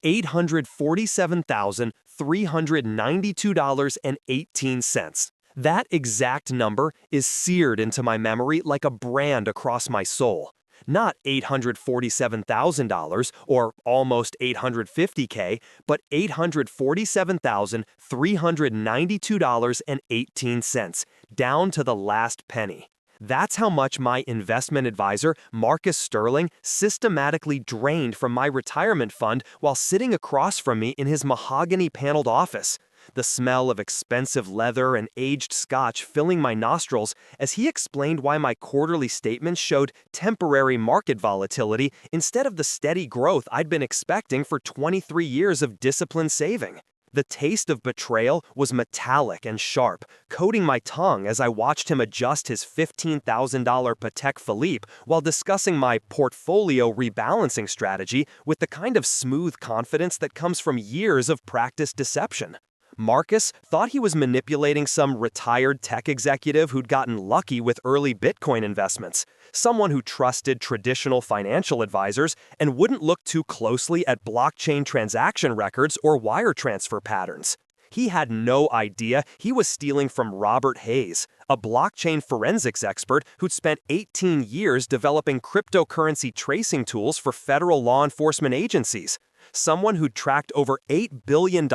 $847,392.18. That exact number is seared into my memory like a brand across my soul. Not $847,000 or almost $850K, but $847,392.18, down to the last penny. That's how much my investment advisor, Marcus Sterling, systematically drained from my retirement fund while sitting across from me in his mahogany-paneled office. The smell of expensive leather and aged scotch filling my nostrils as he explained why my quarterly statements showed temporary market volatility instead of the steady growth I'd been expecting for 23 years of disciplined saving. The taste of betrayal was metallic and sharp, coating my tongue as I watched him adjust his $15,000 Patek Philippe while discussing my portfolio rebalancing strategy with the kind of smooth confidence that comes from years of practiced deception. Marcus thought he was manipulating some retired tech executive who'd gotten lucky with early Bitcoin investments, someone who trusted traditional financial advisors and wouldn't look too closely at blockchain transaction records or wire transfer patterns. He had no idea he was stealing from Robert Hayes, a blockchain forensics expert who'd spent 18 years developing cryptocurrency tracing tools for federal law enforcement agencies. Someone who'd tracked over $8 billion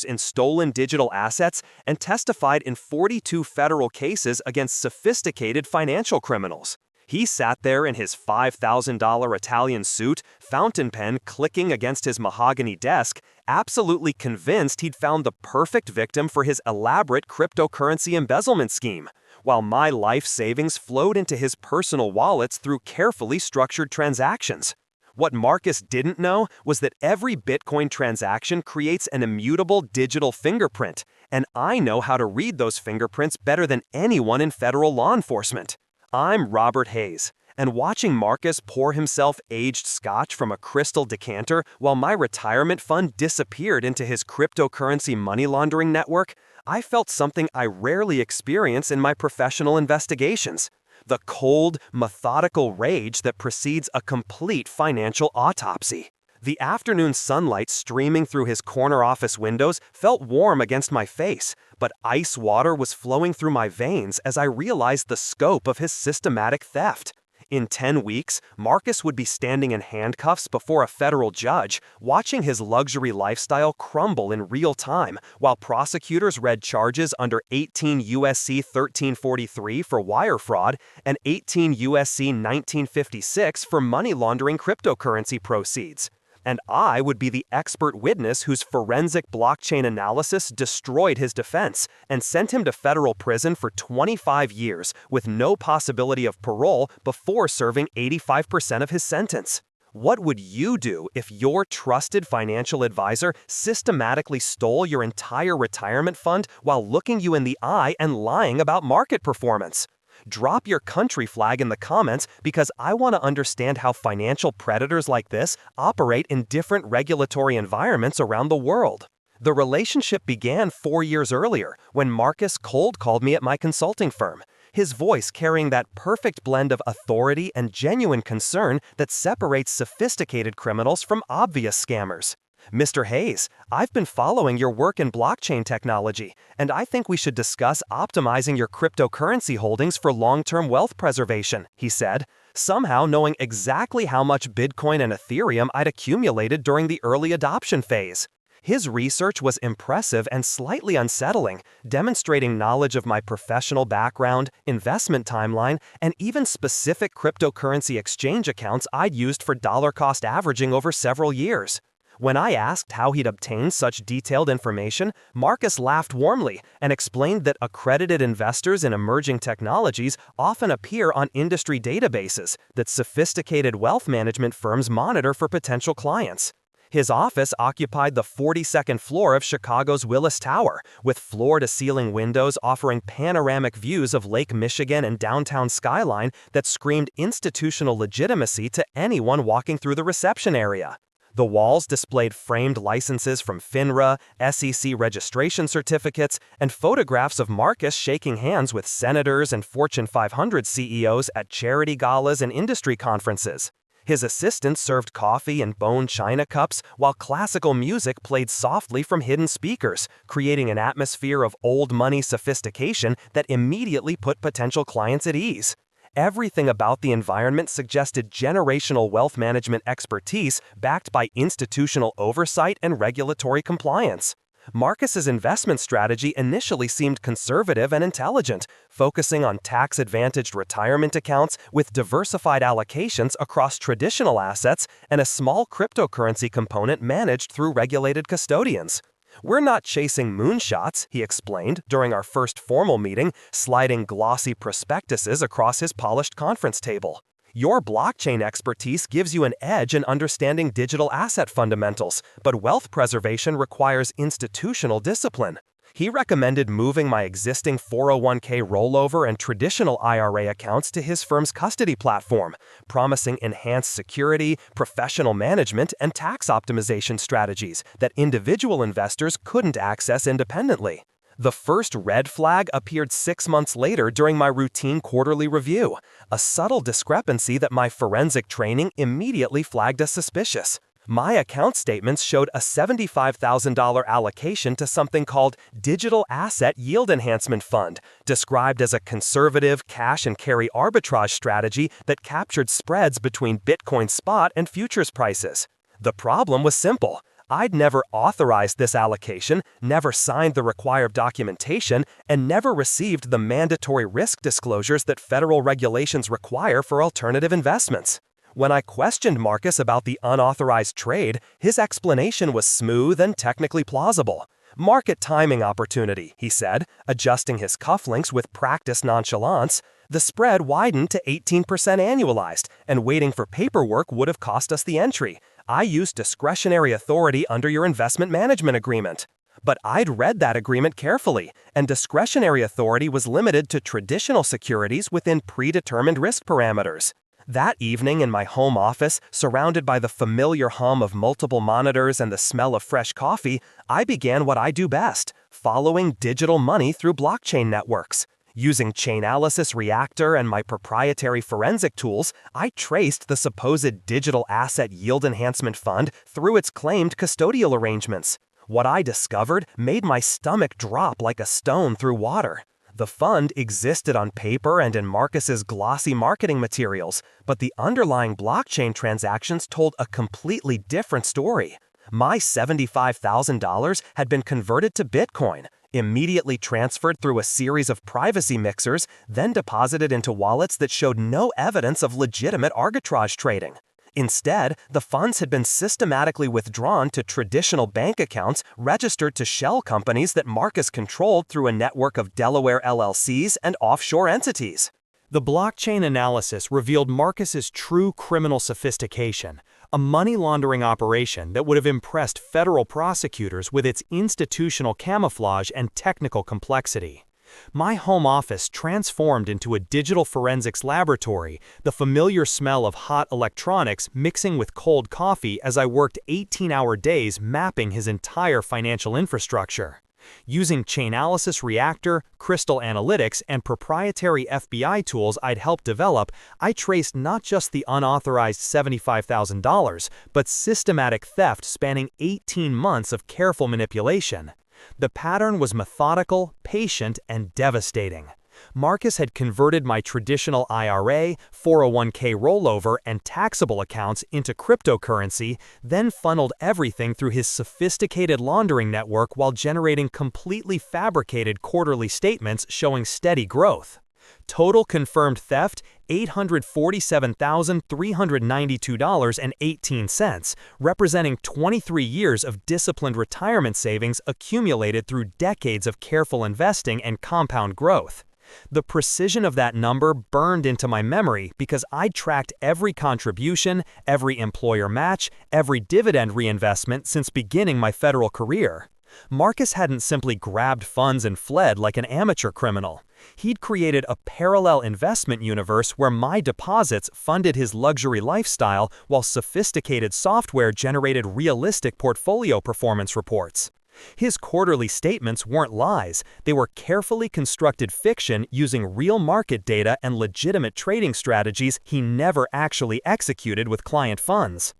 in stolen digital assets and testified in 42 federal cases against sophisticated financial criminals. He sat there in his $5,000 Italian suit, fountain pen clicking against his mahogany desk, absolutely convinced he'd found the perfect victim for his elaborate cryptocurrency embezzlement scheme, while my life savings flowed into his personal wallets through carefully structured transactions. What Marcus didn't know was that every Bitcoin transaction creates an immutable digital fingerprint, and I know how to read those fingerprints better than anyone in federal law enforcement. I'm Robert Hayes, and watching Marcus pour himself aged scotch from a crystal decanter while my retirement fund disappeared into his cryptocurrency money laundering network, I felt something I rarely experience in my professional investigations. The cold, methodical rage that precedes a complete financial autopsy. The afternoon sunlight streaming through his corner office windows felt warm against my face, but ice water was flowing through my veins as I realized the scope of his systematic theft. In 10 weeks, Marcus would be standing in handcuffs before a federal judge, watching his luxury lifestyle crumble in real time, while prosecutors read charges under 18 U.S.C. 1343 for wire fraud and 18 U.S.C. 1956 for money laundering cryptocurrency proceeds. And I would be the expert witness whose forensic blockchain analysis destroyed his defense and sent him to federal prison for 25 years with no possibility of parole before serving 85% of his sentence. What would you do if your trusted financial advisor systematically stole your entire retirement fund while looking you in the eye and lying about market performance? Drop your country flag in the comments because I want to understand how financial predators like this operate in different regulatory environments around the world. The relationship began 4 years earlier when Marcus cold called me at my consulting firm, his voice carrying that perfect blend of authority and genuine concern that separates sophisticated criminals from obvious scammers. "Mr. Hayes, I've been following your work in blockchain technology, and I think we should discuss optimizing your cryptocurrency holdings for long-term wealth preservation," he said, somehow knowing exactly how much Bitcoin and Ethereum I'd accumulated during the early adoption phase. His research was impressive and slightly unsettling, demonstrating knowledge of my professional background, investment timeline, and even specific cryptocurrency exchange accounts I'd used for dollar-cost averaging over several years. When I asked how he'd obtained such detailed information, Marcus laughed warmly and explained that accredited investors in emerging technologies often appear on industry databases that sophisticated wealth management firms monitor for potential clients. His office occupied the 42nd floor of Chicago's Willis Tower, with floor-to-ceiling windows offering panoramic views of Lake Michigan and downtown skyline that screamed institutional legitimacy to anyone walking through the reception area. The walls displayed framed licenses from FINRA, SEC registration certificates, and photographs of Marcus shaking hands with senators and Fortune 500 CEOs at charity galas and industry conferences. His assistant served coffee in bone china cups while classical music played softly from hidden speakers, creating an atmosphere of old money sophistication that immediately put potential clients at ease. Everything about the environment suggested generational wealth management expertise backed by institutional oversight and regulatory compliance. Marcus's investment strategy initially seemed conservative and intelligent, focusing on tax-advantaged retirement accounts with diversified allocations across traditional assets and a small cryptocurrency component managed through regulated custodians. "We're not chasing moonshots," he explained during our first formal meeting, sliding glossy prospectuses across his polished conference table. "Your blockchain expertise gives you an edge in understanding digital asset fundamentals, but wealth preservation requires institutional discipline." He recommended moving my existing 401k rollover and traditional IRA accounts to his firm's custody platform, promising enhanced security, professional management, and tax optimization strategies that individual investors couldn't access independently. The first red flag appeared 6 months later during my routine quarterly review, a subtle discrepancy that my forensic training immediately flagged as suspicious. My account statements showed a $75,000 allocation to something called Digital Asset Yield Enhancement Fund, described as a conservative cash and carry arbitrage strategy that captured spreads between Bitcoin spot and futures prices. The problem was simple. I'd never authorized this allocation, never signed the required documentation, and never received the mandatory risk disclosures that federal regulations require for alternative investments. When I questioned Marcus about the unauthorized trade, his explanation was smooth and technically plausible. "Market timing opportunity," he said, adjusting his cufflinks with practiced nonchalance. "The spread widened to 18% annualized, and waiting for paperwork would have cost us the entry. I used discretionary authority under your investment management agreement." But I'd read that agreement carefully, and discretionary authority was limited to traditional securities within predetermined risk parameters. That evening in my home office, surrounded by the familiar hum of multiple monitors and the smell of fresh coffee, I began what I do best, following digital money through blockchain networks. Using Chainalysis Reactor and my proprietary forensic tools, I traced the supposed Digital Asset Yield Enhancement Fund through its claimed custodial arrangements. What I discovered made my stomach drop like a stone through water. The fund existed on paper and in Marcus's glossy marketing materials, but the underlying blockchain transactions told a completely different story. My $75,000 had been converted to Bitcoin, immediately transferred through a series of privacy mixers, then deposited into wallets that showed no evidence of legitimate arbitrage trading. Instead, the funds had been systematically withdrawn to traditional bank accounts registered to shell companies that Marcus controlled through a network of Delaware LLCs and offshore entities. The blockchain analysis revealed Marcus's true criminal sophistication, a money laundering operation that would have impressed federal prosecutors with its institutional camouflage and technical complexity. My home office transformed into a digital forensics laboratory, the familiar smell of hot electronics mixing with cold coffee as I worked 18-hour days mapping his entire financial infrastructure. Using Chainalysis Reactor, Crystal Analytics, and proprietary FBI tools I'd helped develop, I traced not just the unauthorized $75,000, but systematic theft spanning 18 months of careful manipulation. The pattern was methodical, patient, and devastating. Marcus had converted my traditional IRA, 401k rollover, and taxable accounts into cryptocurrency, then funneled everything through his sophisticated laundering network while generating completely fabricated quarterly statements showing steady growth. Total confirmed theft, $847,392.18, representing 23 years of disciplined retirement savings accumulated through decades of careful investing and compound growth. The precision of that number burned into my memory because I'd tracked every contribution, every employer match, every dividend reinvestment since beginning my federal career. Marcus hadn't simply grabbed funds and fled like an amateur criminal. He'd created a parallel investment universe where my deposits funded his luxury lifestyle while sophisticated software generated realistic portfolio performance reports. His quarterly statements weren't lies, they were carefully constructed fiction using real market data and legitimate trading strategies he never actually executed with client funds.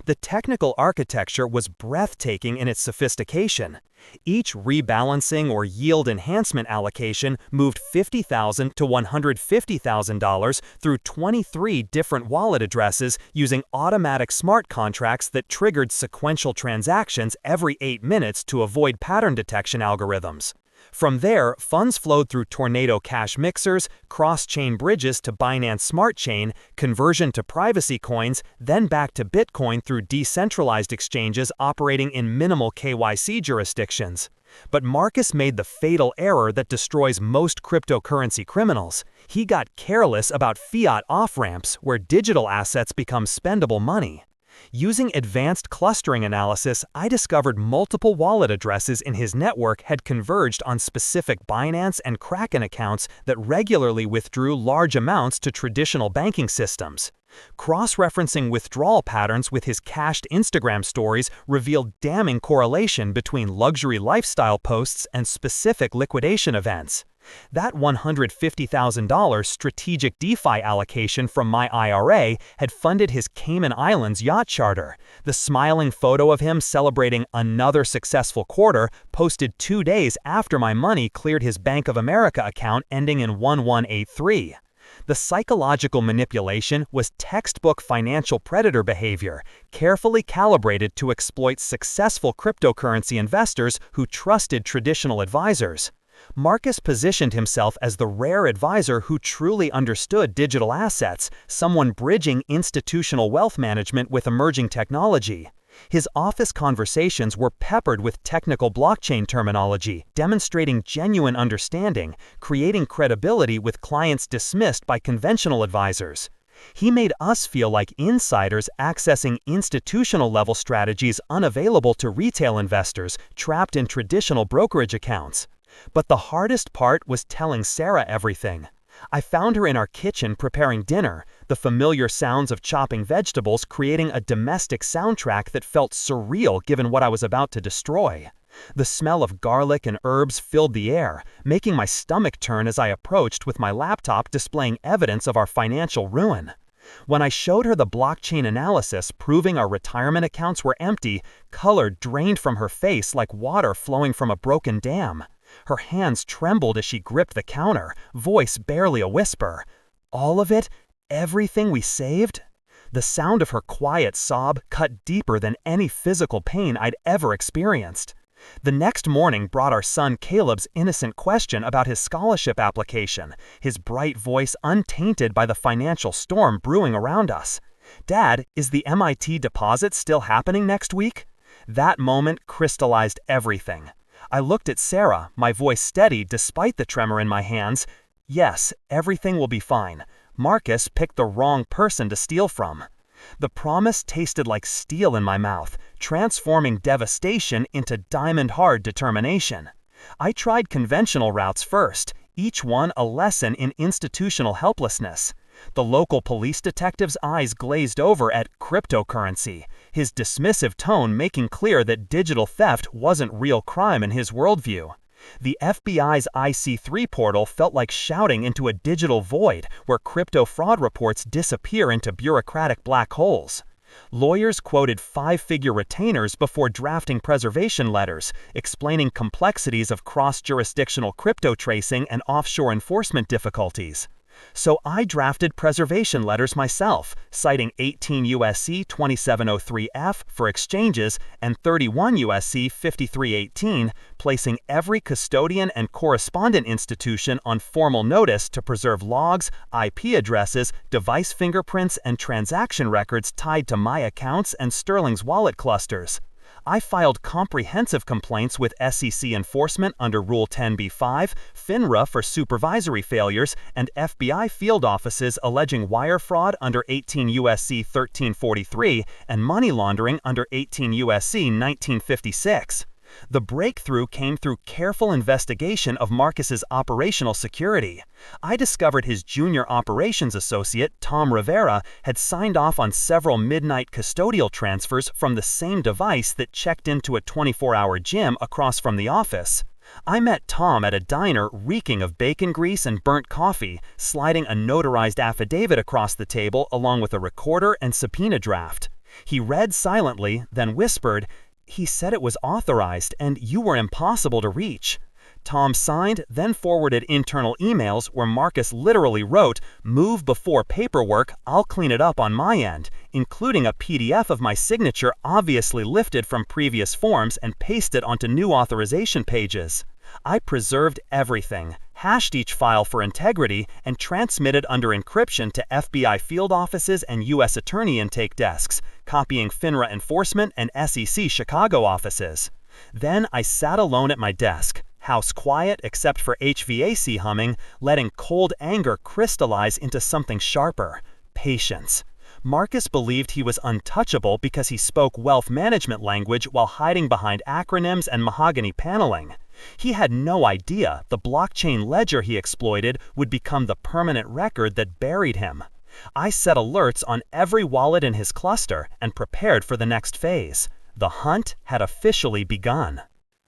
The technical architecture was breathtaking in its sophistication. Each rebalancing or yield enhancement allocation moved $50,000 to $150,000 through 23 different wallet addresses using automatic smart contracts that triggered sequential transactions every 8 minutes to avoid pattern detection algorithms. From there, funds flowed through Tornado Cash mixers, cross-chain bridges to Binance Smart Chain, conversion to privacy coins, then back to Bitcoin through decentralized exchanges operating in minimal KYC jurisdictions. But Marcus made the fatal error that destroys most cryptocurrency criminals. He got careless about fiat off-ramps where digital assets become spendable money. Using advanced clustering analysis, I discovered multiple wallet addresses in his network had converged on specific Binance and Kraken accounts that regularly withdrew large amounts to traditional banking systems. Cross-referencing withdrawal patterns with his cached Instagram stories revealed damning correlation between luxury lifestyle posts and specific liquidation events. That $150,000 strategic DeFi allocation from my IRA had funded his Cayman Islands yacht charter. The smiling photo of him celebrating another successful quarter posted 2 days after my money cleared his Bank of America account ending in 1183. The psychological manipulation was textbook financial predator behavior, carefully calibrated to exploit successful cryptocurrency investors who trusted traditional advisors. Marcus positioned himself as the rare advisor who truly understood digital assets, someone bridging institutional wealth management with emerging technology. His office conversations were peppered with technical blockchain terminology, demonstrating genuine understanding, creating credibility with clients dismissed by conventional advisors. He made us feel like insiders accessing institutional-level strategies unavailable to retail investors trapped in traditional brokerage accounts. But the hardest part was telling Sarah everything. I found her in our kitchen preparing dinner, the familiar sounds of chopping vegetables creating a domestic soundtrack that felt surreal given what I was about to destroy. The smell of garlic and herbs filled the air, making my stomach turn as I approached with my laptop displaying evidence of our financial ruin. When I showed her the blockchain analysis proving our retirement accounts were empty, color drained from her face like water flowing from a broken dam. Her hands trembled as she gripped the counter, voice barely a whisper. All of it? Everything we saved? The sound of her quiet sob cut deeper than any physical pain I'd ever experienced. The next morning brought our son Caleb's innocent question about his scholarship application, his bright voice untainted by the financial storm brewing around us. "Dad, is the MIT deposit still happening next week?" That moment crystallized everything. I looked at Sarah, my voice steady despite the tremor in my hands. "Yes, everything will be fine. Marcus picked the wrong person to steal from." The promise tasted like steel in my mouth, transforming devastation into diamond-hard determination. I tried conventional routes first, each one a lesson in institutional helplessness. The local police detective's eyes glazed over at cryptocurrency, his dismissive tone making clear that digital theft wasn't real crime in his worldview. The FBI's IC3 portal felt like shouting into a digital void where crypto fraud reports disappear into bureaucratic black holes. Lawyers quoted 5-figure retainers before drafting preservation letters, explaining complexities of cross-jurisdictional crypto tracing and offshore enforcement difficulties. So I drafted preservation letters myself, citing 18 U.S.C. 2703F for exchanges and 31 U.S.C. 5318, placing every custodian and correspondent institution on formal notice to preserve logs, IP addresses, device fingerprints, and transaction records tied to my accounts and Sterling's wallet clusters. I filed comprehensive complaints with SEC enforcement under Rule 10b-5, FINRA for supervisory failures, and FBI field offices alleging wire fraud under 18 U.S.C. 1343 and money laundering under 18 U.S.C. 1956. The breakthrough came through careful investigation of Marcus's operational security. I discovered his junior operations associate, Tom Rivera, had signed off on several midnight custodial transfers from the same device that checked into a 24-hour gym across from the office. I met Tom at a diner reeking of bacon grease and burnt coffee, sliding a notarized affidavit across the table along with a recorder and subpoena draft. He read silently, then whispered, "He said it was authorized and you were impossible to reach." Tom signed, then forwarded internal emails where Marcus literally wrote, "Move before paperwork, I'll clean it up on my end," including a PDF of my signature obviously lifted from previous forms and pasted onto new authorization pages. I preserved everything, hashed each file for integrity, and transmitted under encryption to FBI field offices and U.S. attorney intake desks, copying FINRA enforcement and SEC Chicago offices. Then I sat alone at my desk, house quiet except for HVAC humming, letting cold anger crystallize into something sharper: patience. Marcus believed he was untouchable because he spoke wealth management language while hiding behind acronyms and mahogany paneling. He had no idea the blockchain ledger he exploited would become the permanent record that buried him. I set alerts on every wallet in his cluster and prepared for the next phase. The hunt had officially begun.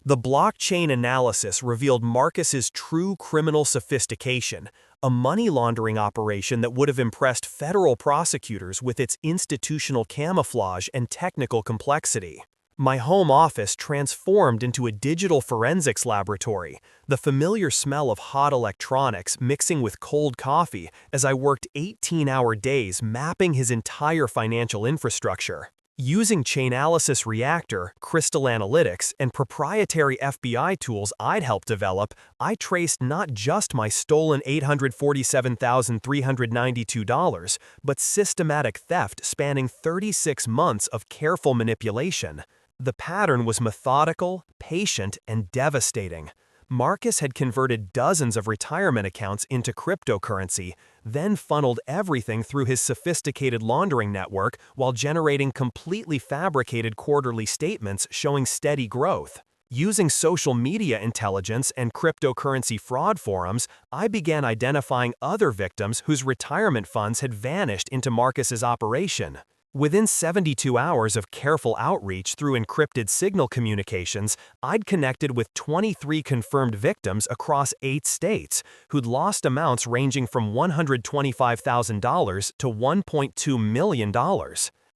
The blockchain analysis revealed Marcus's true criminal sophistication, a money laundering operation that would have impressed federal prosecutors with its institutional camouflage and technical complexity. My home office transformed into a digital forensics laboratory, the familiar smell of hot electronics mixing with cold coffee as I worked 18-hour days mapping his entire financial infrastructure. Using Chainalysis Reactor, Crystal Analytics, and proprietary FBI tools I'd helped develop, I traced not just my stolen $847,392, but systematic theft spanning 36 months of careful manipulation. The pattern was methodical, patient, and devastating. Marcus had converted dozens of retirement accounts into cryptocurrency, then funneled everything through his sophisticated laundering network while generating completely fabricated quarterly statements showing steady growth. Using social media intelligence and cryptocurrency fraud forums, I began identifying other victims whose retirement funds had vanished into Marcus's operation. Within 72 hours of careful outreach through encrypted signal communications, I'd connected with 23 confirmed victims across 8 states, who'd lost amounts ranging from $125,000 to $1.2 million.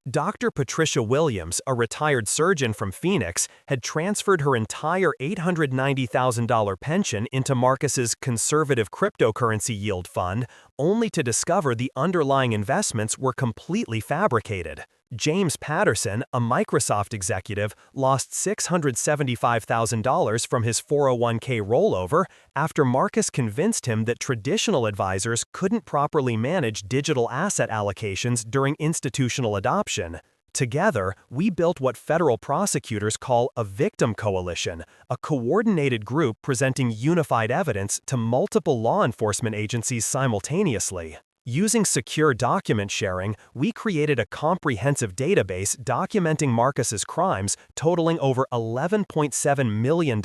Dr. Patricia Williams, a retired surgeon from Phoenix, had transferred her entire $890,000 pension into Marcus's conservative cryptocurrency yield fund, only to discover the underlying investments were completely fabricated. James Patterson, a Microsoft executive, lost $675,000 from his 401k rollover after Marcus convinced him that traditional advisors couldn't properly manage digital asset allocations during institutional adoption. Together, we built what federal prosecutors call a victim coalition, a coordinated group presenting unified evidence to multiple law enforcement agencies simultaneously. Using secure document sharing, we created a comprehensive database documenting Marcus's crimes totaling over $11.7 million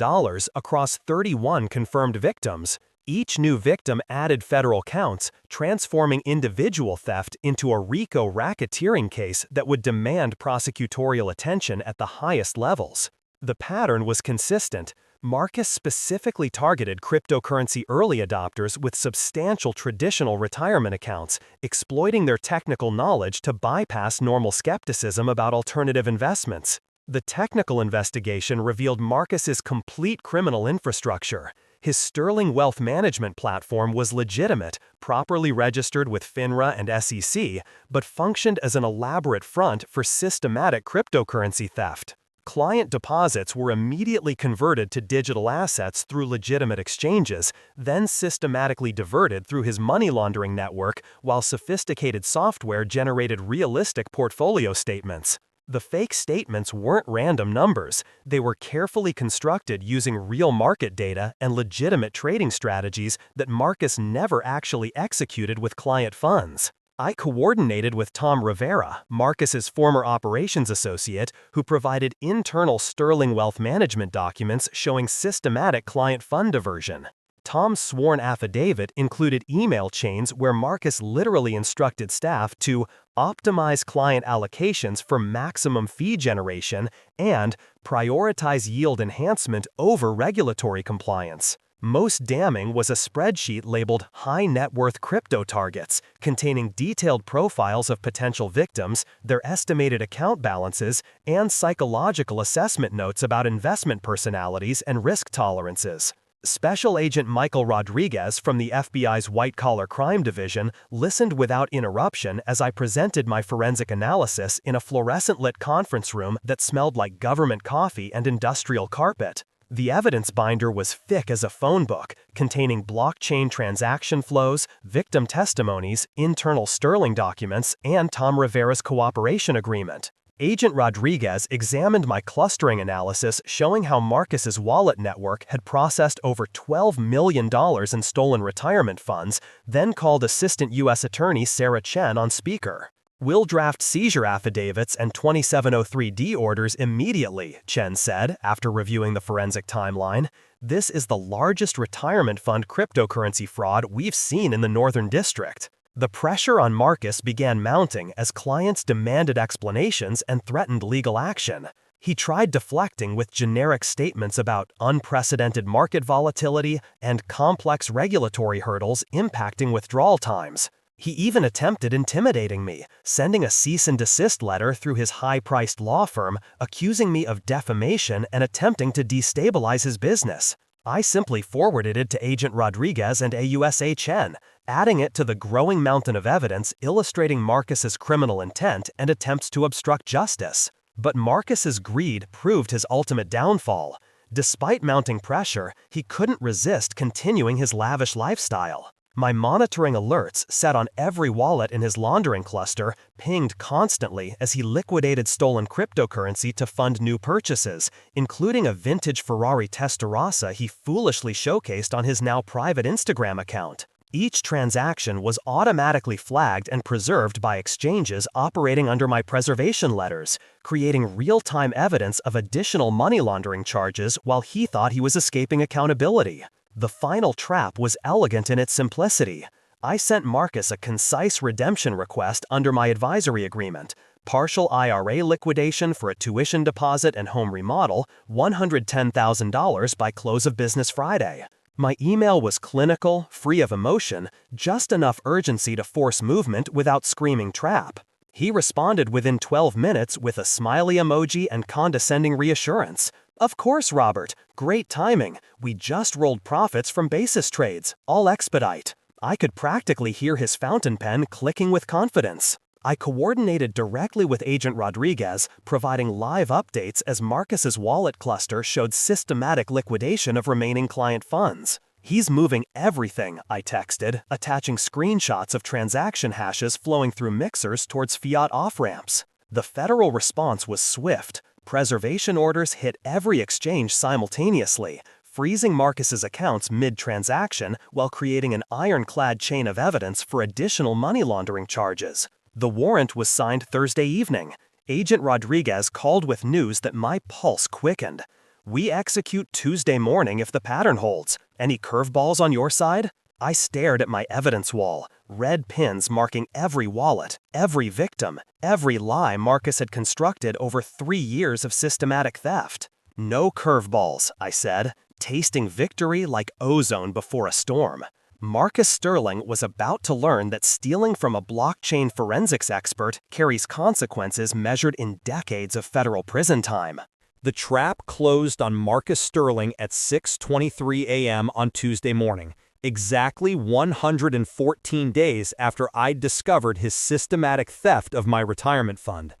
across 31 confirmed victims. Each new victim added federal counts, transforming individual theft into a RICO racketeering case that would demand prosecutorial attention at the highest levels. The pattern was consistent. Marcus specifically targeted cryptocurrency early adopters with substantial traditional retirement accounts, exploiting their technical knowledge to bypass normal skepticism about alternative investments. The technical investigation revealed Marcus's complete criminal infrastructure. His Sterling wealth management platform was legitimate, properly registered with FINRA and SEC, but functioned as an elaborate front for systematic cryptocurrency theft. Client deposits were immediately converted to digital assets through legitimate exchanges, then systematically diverted through his money laundering network, while sophisticated software generated realistic portfolio statements. The fake statements weren't random numbers. They were carefully constructed using real market data and legitimate trading strategies that Marcus never actually executed with client funds. I coordinated with Tom Rivera, Marcus's former operations associate, who provided internal Sterling wealth management documents showing systematic client fund diversion. Tom's sworn affidavit included email chains where Marcus literally instructed staff to optimize client allocations for maximum fee generation and prioritize yield enhancement over regulatory compliance. Most damning was a spreadsheet labeled High Net Worth Crypto Targets, containing detailed profiles of potential victims, their estimated account balances, and psychological assessment notes about investment personalities and risk tolerances. Special Agent Michael Rodriguez from the FBI's White Collar Crime Division listened without interruption as I presented my forensic analysis in a fluorescent-lit conference room that smelled like government coffee and industrial carpet. The evidence binder was thick as a phone book, containing blockchain transaction flows, victim testimonies, internal Sterling documents, and Tom Rivera's cooperation agreement. Agent Rodriguez examined my clustering analysis showing how Marcus's wallet network had processed over $12 million in stolen retirement funds, then called Assistant U.S. Attorney Sarah Chen on speaker. "We'll draft seizure affidavits and 2703D orders immediately," Chen said after reviewing the forensic timeline. "This is the largest retirement fund cryptocurrency fraud we've seen in the Northern District." The pressure on Marcus began mounting as clients demanded explanations and threatened legal action. He tried deflecting with generic statements about unprecedented market volatility and complex regulatory hurdles impacting withdrawal times. He even attempted intimidating me, sending a cease and desist letter through his high-priced law firm, accusing me of defamation and attempting to destabilize his business. I simply forwarded it to Agent Rodriguez and AUSA Chen, adding it to the growing mountain of evidence illustrating Marcus's criminal intent and attempts to obstruct justice. But Marcus's greed proved his ultimate downfall. Despite mounting pressure, he couldn't resist continuing his lavish lifestyle. My monitoring alerts, set on every wallet in his laundering cluster, pinged constantly as he liquidated stolen cryptocurrency to fund new purchases, including a vintage Ferrari Testarossa he foolishly showcased on his now private Instagram account. Each transaction was automatically flagged and preserved by exchanges operating under my preservation letters, creating real-time evidence of additional money laundering charges while he thought he was escaping accountability. The final trap was elegant in its simplicity. I sent Marcus a concise redemption request under my advisory agreement: partial IRA liquidation for a tuition deposit and home remodel, $110,000 by close of business Friday. My email was clinical, free of emotion, just enough urgency to force movement without screaming trap. He responded within 12 minutes with a smiley emoji and condescending reassurance. "Of course, Robert. Great timing. We just rolled profits from basis trades. I'll expedite." I could practically hear his fountain pen clicking with confidence. I coordinated directly with Agent Rodriguez, providing live updates as Marcus's wallet cluster showed systematic liquidation of remaining client funds. "He's moving everything," I texted, attaching screenshots of transaction hashes flowing through mixers towards fiat off-ramps. The federal response was swift. Preservation orders hit every exchange simultaneously, freezing Marcus's accounts mid-transaction while creating an ironclad chain of evidence for additional money laundering charges. The warrant was signed Thursday evening. Agent Rodriguez called with news that my pulse quickened. "We execute Tuesday morning if the pattern holds. Any curveballs on your side?" I stared at my evidence wall, red pins marking every wallet, every victim, every lie Marcus had constructed over 3 years of systematic theft. "No curveballs," I said, tasting victory like ozone before a storm. Marcus Sterling was about to learn that stealing from a blockchain forensics expert carries consequences measured in decades of federal prison time. The trap closed on Marcus Sterling at 6:23 a.m. on Tuesday morning, exactly 114 days after I'd discovered his systematic theft of my retirement fund.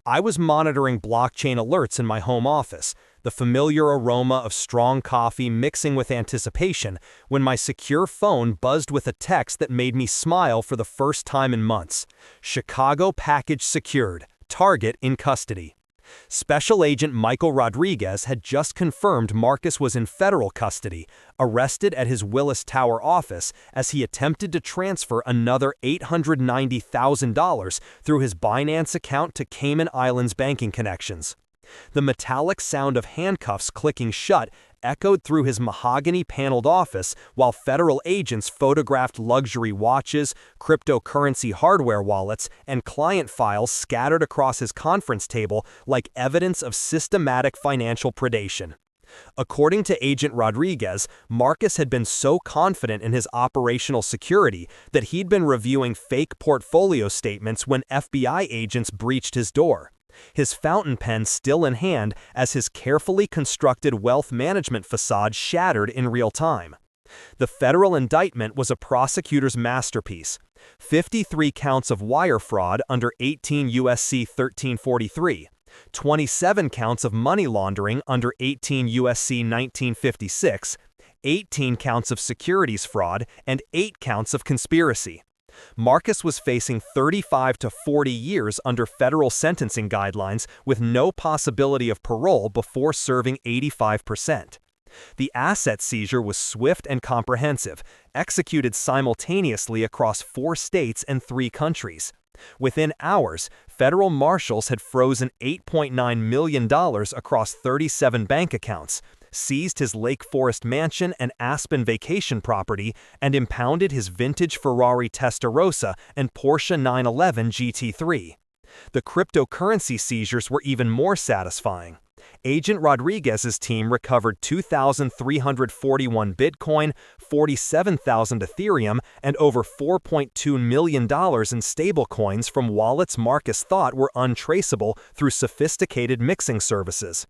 I was monitoring blockchain alerts in my home office, the familiar aroma of strong coffee mixing with anticipation, when my secure phone buzzed with a text that made me smile for the first time in months. "Chicago package secured. Target in custody." Special Agent Michael Rodriguez had just confirmed Marcus was in federal custody, arrested at his Willis Tower office as he attempted to transfer another $890,000 through his Binance account to Cayman Islands banking connections. The metallic sound of handcuffs clicking shut echoed through his mahogany-paneled office while federal agents photographed luxury watches, cryptocurrency hardware wallets, and client files scattered across his conference table like evidence of systematic financial predation. According to Agent Rodriguez, Marcus had been so confident in his operational security that he'd been reviewing fake portfolio statements when FBI agents breached his door. His fountain pen still in hand as his carefully constructed wealth management facade shattered in real time. The federal indictment was a prosecutor's masterpiece. 53 counts of wire fraud under 18 U.S.C. 1343, 27 counts of money laundering under 18 U.S.C. 1956, 18 counts of securities fraud, and 8 counts of conspiracy. Marcus was facing 35 to 40 years under federal sentencing guidelines with no possibility of parole before serving 85%. The asset seizure was swift and comprehensive, executed simultaneously across 4 states and 3 countries. Within hours, federal marshals had frozen $8.9 million across 37 bank accounts, seized his Lake Forest mansion and Aspen vacation property, and impounded his vintage Ferrari Testarossa and Porsche 911 GT3. The cryptocurrency seizures were even more satisfying. Agent Rodriguez's team recovered 2,341 Bitcoin, 47,000 Ethereum, and over $4.2 million in stablecoins from wallets Marcus thought were untraceable through sophisticated mixing services.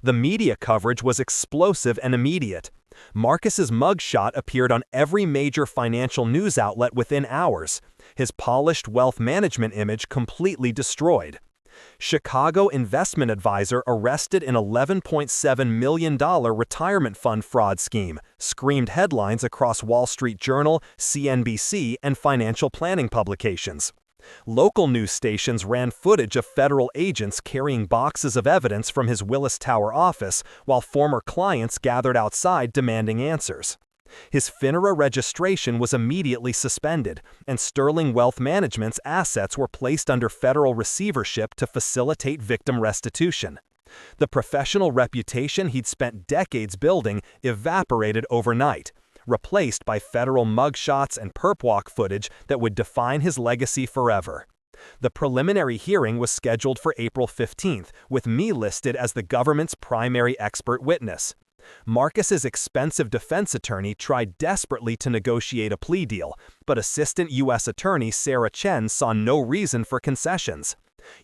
The media coverage was explosive and immediate. Marcus's mugshot appeared on every major financial news outlet within hours, his polished wealth management image completely destroyed. Chicago investment advisor arrested in $11.7 million retirement fund fraud scheme, screamed headlines across Wall Street Journal, CNBC, and financial planning publications. Local news stations ran footage of federal agents carrying boxes of evidence from his Willis Tower office while former clients gathered outside demanding answers. His FINRA registration was immediately suspended, and Sterling Wealth Management's assets were placed under federal receivership to facilitate victim restitution. The professional reputation he'd spent decades building evaporated overnight, replaced by federal mugshots and perp walk footage that would define his legacy forever. The preliminary hearing was scheduled for April 15th, with me listed as the government's primary expert witness. Marcus's expensive defense attorney tried desperately to negotiate a plea deal, but Assistant U.S. Attorney Sarah Chen saw no reason for concessions.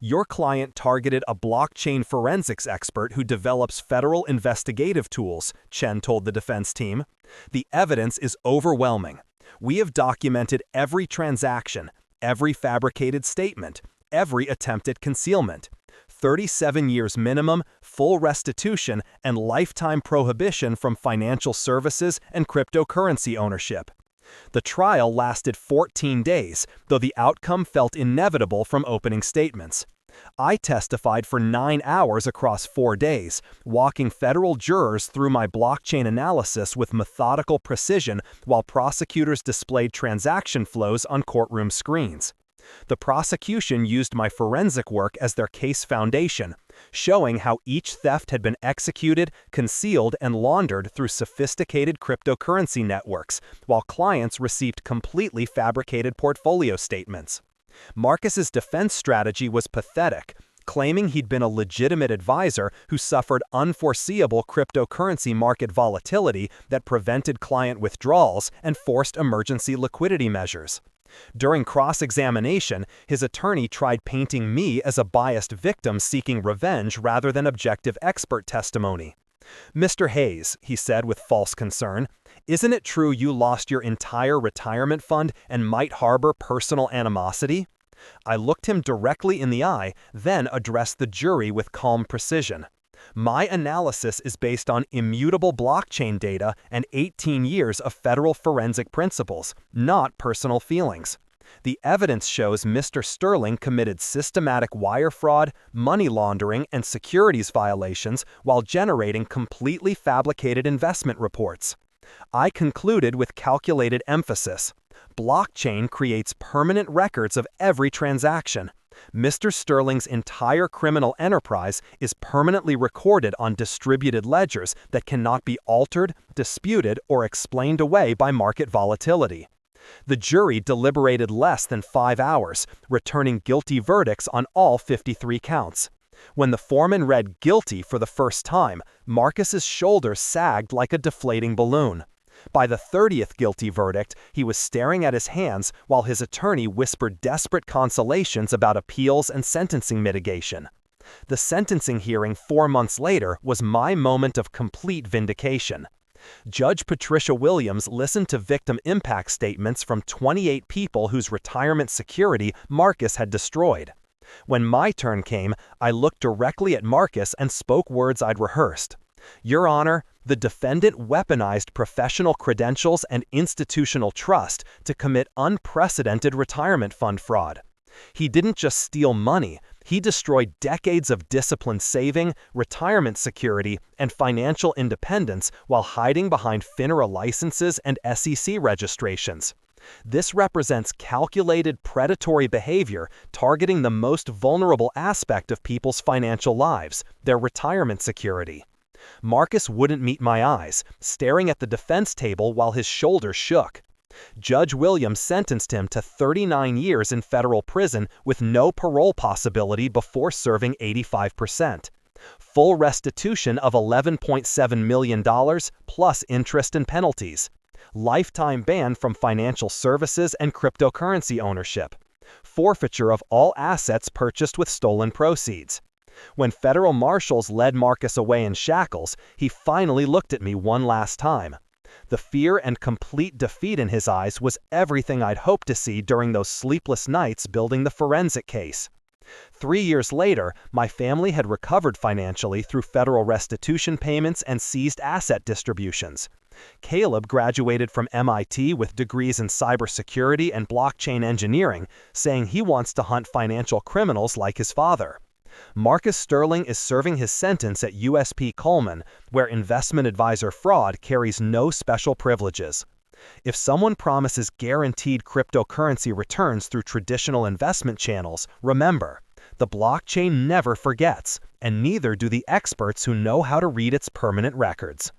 Your client targeted a blockchain forensics expert who develops federal investigative tools, Chen told the defense team. The evidence is overwhelming. We have documented every transaction, every fabricated statement, every attempted concealment. 37 years minimum, full restitution, and lifetime prohibition from financial services and cryptocurrency ownership. The trial lasted 14 days, though the outcome felt inevitable from opening statements. I testified for 9 hours across 4 days, walking federal jurors through my blockchain analysis with methodical precision while prosecutors displayed transaction flows on courtroom screens. The prosecution used my forensic work as their case foundation, showing how each theft had been executed, concealed, and laundered through sophisticated cryptocurrency networks, while clients received completely fabricated portfolio statements. Marcus's defense strategy was pathetic, claiming he'd been a legitimate advisor who suffered unforeseeable cryptocurrency market volatility that prevented client withdrawals and forced emergency liquidity measures. During cross-examination, his attorney tried painting me as a biased victim seeking revenge rather than objective expert testimony. "Mr. Hayes," he said with false concern, "isn't it true you lost your entire retirement fund and might harbor personal animosity?" I looked him directly in the eye, then addressed the jury with calm precision. My analysis is based on immutable blockchain data and 18 years of federal forensic principles, not personal feelings. The evidence shows Mr. Sterling committed systematic wire fraud, money laundering, and securities violations while generating completely fabricated investment reports. I concluded with calculated emphasis. Blockchain creates permanent records of every transaction. Mr. Sterling's entire criminal enterprise is permanently recorded on distributed ledgers that cannot be altered, disputed, or explained away by market volatility. The jury deliberated less than 5 hours, returning guilty verdicts on all 53 counts. When the foreman read guilty for the first time, Marcus's shoulders sagged like a deflating balloon. By the 30th guilty verdict, he was staring at his hands while his attorney whispered desperate consolations about appeals and sentencing mitigation. The sentencing hearing 4 months later was my moment of complete vindication. Judge Patricia Williams listened to victim impact statements from 28 people whose retirement security Marcus had destroyed. When my turn came, I looked directly at Marcus and spoke words I'd rehearsed. Your Honor, the defendant weaponized professional credentials and institutional trust to commit unprecedented retirement fund fraud. He didn't just steal money, he destroyed decades of disciplined saving, retirement security, and financial independence while hiding behind FINRA licenses and SEC registrations. This represents calculated predatory behavior targeting the most vulnerable aspect of people's financial lives, their retirement security. Marcus wouldn't meet my eyes, staring at the defense table while his shoulders shook. Judge Williams sentenced him to 39 years in federal prison with no parole possibility before serving 85%. Full restitution of $11.7 million plus interest and penalties. Lifetime ban from financial services and cryptocurrency ownership. Forfeiture of all assets purchased with stolen proceeds. When federal marshals led Marcus away in shackles, he finally looked at me one last time. The fear and complete defeat in his eyes was everything I'd hoped to see during those sleepless nights building the forensic case. 3 years later, my family had recovered financially through federal restitution payments and seized asset distributions. Caleb graduated from MIT with degrees in cybersecurity and blockchain engineering, saying he wants to hunt financial criminals like his father. Marcus Sterling is serving his sentence at USP Coleman, where investment advisor fraud carries no special privileges. If someone promises guaranteed cryptocurrency returns through traditional investment channels, remember, the blockchain never forgets, and neither do the experts who know how to read its permanent records.